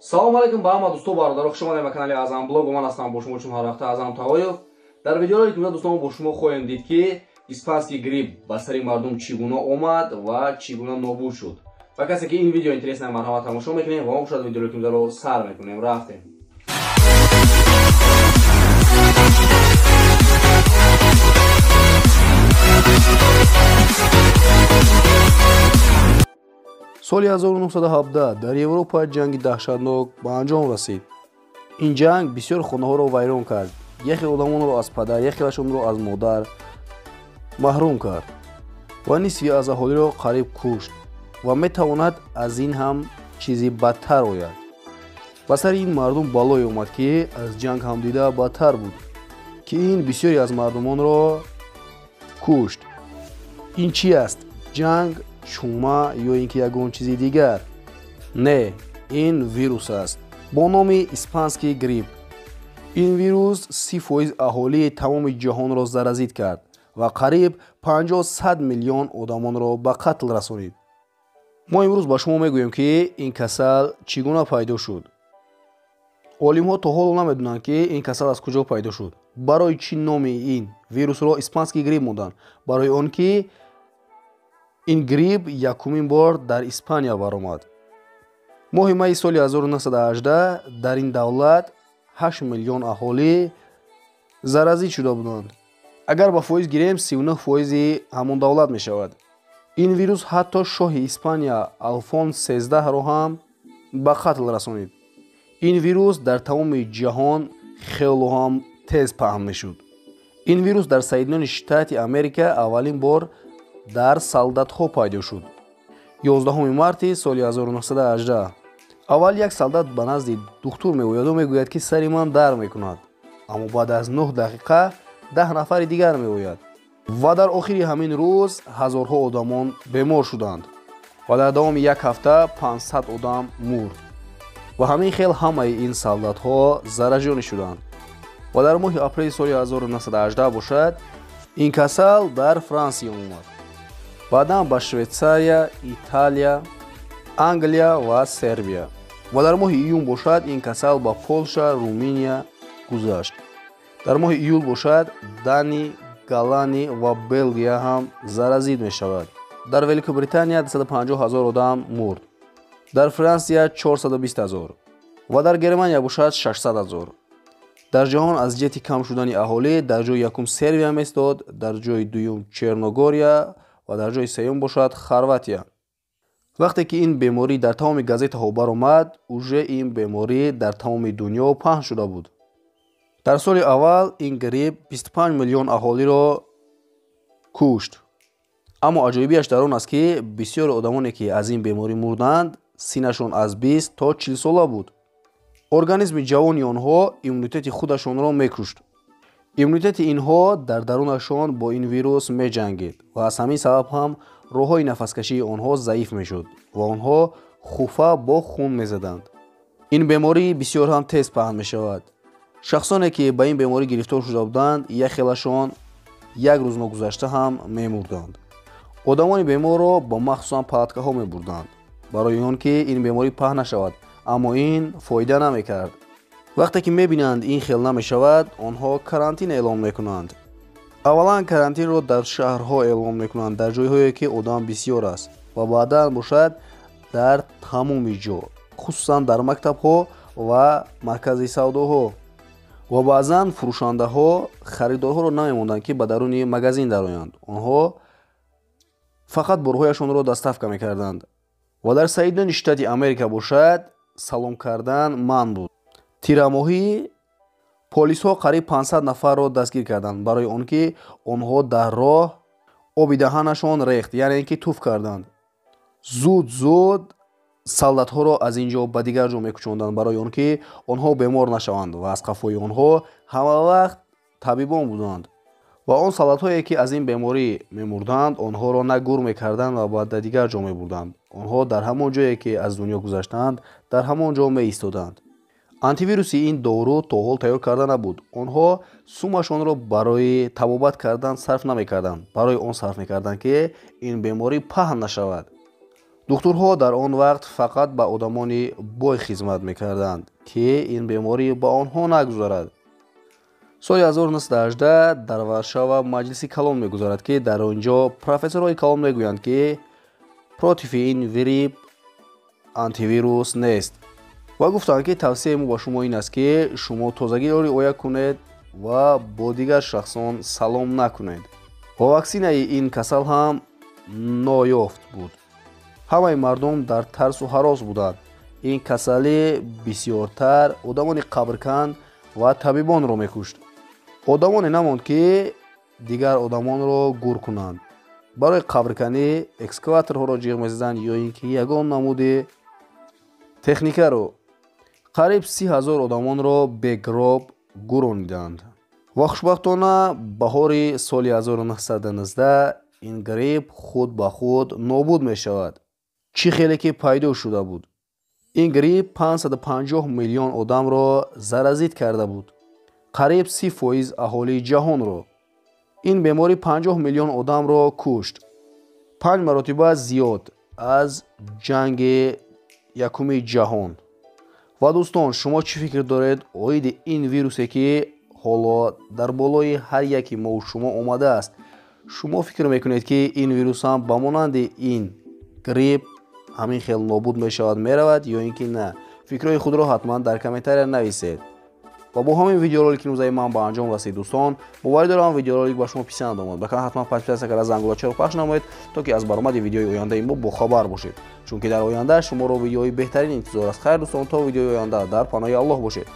салом алейкум ба ҳама дӯстон бародарон, хуш омадед ба канали AZAM блог. Ман ҳастам бо шумо чун ҳар вақта AZAM Таоев. Дар видеои имрӯз дӯстон бо шумо хоҳем дид ки испанский грип ба сари мардум чӣ гуна омад ва чӣ гуна нобуд шуд. Ва касе ки ин видео интересная марҳама тамошо мекунем ва мо бошад видеои имрӯзро сар мекунем. Рафтем. соли 1917 дар Европа ҷанги даҳшатнок ба анҷом расид. Ин ҷанг бисёр хонаҳоро вайрон кард. Яхе одамонро аз падар, яхелашонро аз модар маҳрум кард ва нисфи аз аҳолиро қариб кушт ва метавонад аз ин ҳам чизи бадтар ояд. ба сари ин мардум балое омад ки аз ҷанг ҳам дида бадтар буд, ки ин бисёре аз мардумонро кушт. ин чи аст? Ҷанг, чума ё ин ки ягон чизи дигар? Не, ин вирус аст бо номи испанский грип. ин вирус 30% аҳолии тамоми ҷаҳонро заразид кард ва қариб 50-100 миллион одамонро ба қатл расонид. мо имрӯз ба шумо мегӯем ки ин касал чӣ гуна пайдо шуд. олимҳо то ҳоло намедонанд ки ин касал аз куҷо пайдо шуд. барои чӣ номи ин вирусро испанский грип муданд? барои он ки ин грип якумин бор дар Испания баромад. моҳи майи соли 1918 дар ин давлат 8 миллион аҳолӣ заразид шуда буданд. агар ба фоиз гирем 39% ҳамон давлат мешавад. ин вирус ҳатто шоҳи Испания Алфонс 13-ро ҳам ба қатл расонид. ин вирус дар тамоми ҷаҳон хело ҳам тез паҳн мешуд. ин вирус дар Соединёни Штати Америка аввалин бор дар солдатҳо пайдо шуд. 11 марти соли 1918 аввал як солдат ба назди духтур меояду мегӯяд ки сари ман дард мекунад, аммо баъд аз 9 дақиқа 10 нафари дигар меояд ва дар охири ҳамин рӯз ҳазорҳо одамон бемор шуданд ва дар давоми як ҳафта 500 одам мурд ва ҳамин хел ҳамаи ин солдатҳо заражёнӣ шуданд. ва дар моҳи апрели соли 1918 бошад ин касал дар Франсия омад. баъдан ба Швейтсария, Италия, Англия ва Сербия. ва дар моҳи июн бошад ин касал ба Полша, Руминия гузашт. дар моҳи июл бошад Дани, Голландия ва Белгия ҳам заразид мешавад. дар Великобритания 250,000 одам мурд. дар Франсия 420,000 ва дар Германия бошад 600,000. дар ҷаҳон аз ҷиҳати кам шудани аҳолӣ дар ҷои якум Сербия меистод, дар ҷои дуюм Черногория ва дар ҷои сеюм бошад Хорватия. вақте ки ин беморӣ дар тамоми газетаҳо баромад, уже ин беморӣ дар тамоми дунё паҳн шуда буд. дар соли аввал ин грип 25 миллион аҳолиро кушт. аммо аҷоибияш дар он аст ки бисёри одамоне ки аз ин беморӣ мурданд, синашон аз 20 то 40 сола буд. организми ҷавони онҳо иммунитети худашонро мекушт. иммунитети инҳо дар дарунашон бо ин вирус меҷангид ва аз ҳамин сабаб ҳам роҳҳои нафаскашии онҳо заиф мешуд ва онҳо хуфа бо хун мезаданд. ин беморӣ бисёр ҳам тез паҳн мешавад. шахсоне ки ба ин беморӣ гирифтор шуда буданд, яхелашон як рӯз ногузашта ҳам мемурданд. одамони беморро ба махсусан палаткаҳо мебурданд барои он ки ин беморӣ паҳн нашавад, аммо ин фоида намекард. вақте ки мебинанд ин хел намешавад, онҳо карантин эълон мекунанд. аввалан карантинро дар шаҳрҳо эълон мекунанд, дар ҷойҳое ки одам бисёр аст ва баъдан бошад дар тамоми ҷо, хусусан дар мактабҳо ва маркази савдоҳо. ва баъзан фурӯшандаҳо харидорҳоро намемонданд ки ба даруни магазин дароянд. онҳо фақат борҳояшонро дастафка мекарданд. ва дар Соединёни Штати Америка бошад салом кардан манъ буд. тирамоҳӣ полисҳо қариб 500 нафарро дастгир карданд барои он ки онҳо дар роҳ оби даҳанашон рехт, яъне ки туф карданд. зуд солдатҳоро аз ин ҷо ба дигар ҷо мекушонданд барои он ки онҳо бемор нашаванд ва аз қафои онҳо ҳама вақт табибон буданд. ва он солдатҳое ки аз ин беморӣ мемурданд, онҳоро на гур мекарданд ва ба дигар ҷо мебурданд. онҳо дар ҳамон ҷое ки аз дунё гузаштанд, дар ҳамон ҷо меистоданд. антивируси ин дору то ҳол тайёр карда набуд. онҳо сумашонро барои табобат кардан сарф намекарданд, барои он сарф мекарданд ки ин беморӣ паҳн нашавад. духтурҳо дар он вақт фақат ба одамони бой хизмат мекарданд, ки ин беморӣ ба онҳо нагузарад. соли 1918 дар Варшава маҷлиси калон мегузарад, ки дар он ҷо профессорҳои калон мегӯянд, ки против ин вирип антивирус нест ва гуфтанд, ки тавсияи мо ба шумо ин аст, ки шумо тозагиро риоя кунед ва бо дигар шахсон салом накунед. ва ваксинаи ин касал ҳам ноёфт буд. ҳамаи мардум дар тарсу ҳарос буданд. ин касалӣ бисёртар одамони қабркан ва табибонро мекушт. одамоне намонд, ки дигар одамонро гур кунанд. барои қабрканӣ экскаваторҳоро ҷиғ мезиданд ё ин ки ягон намуди техникаро. қариб 30,000 одамонро бегроб гурониданд. ва хушбахтона баҳори соли 1919 ин грип худ ба худ нобуд мешавад. чӣ хеле ки пайдо шуда буд. ин грип 550 миллион одамро заразит карда буд. қариб 30% аҳолии ҷаҳонро. ин беморӣ 50 миллион одамро кушт. 5 маротиба зиёд аз ҷанги якуми ҷаҳон. ва дӯстон, шумо чӣ фикр доред оиди ин вирусе, ки ҳоло дар болои ҳар яки мо шумо омадааст? шумо фикр мекунед, ки ин вирус ҳам ба монанди ин грип ҳамин хел нобуд мешавад, меравад ё ин ки на? фикрҳои худро ҳатман дар комментария нависед. ва бо ҳамин видеоролики нузаи ман ба анҷом расид. дӯстон, боварӣ дорам видеоролик ба шумо писанд омад. ба канал ҳатман подписатсия карда зангулачаро пахш намоед, то ки аз баромади видеои ояндаи мо бохабар бошед, чунки дар оянда шуморо видеои беҳтарин интизор аст. хайр дӯстон, то видеои оянда дар паноҳи Аллоҳ бошед.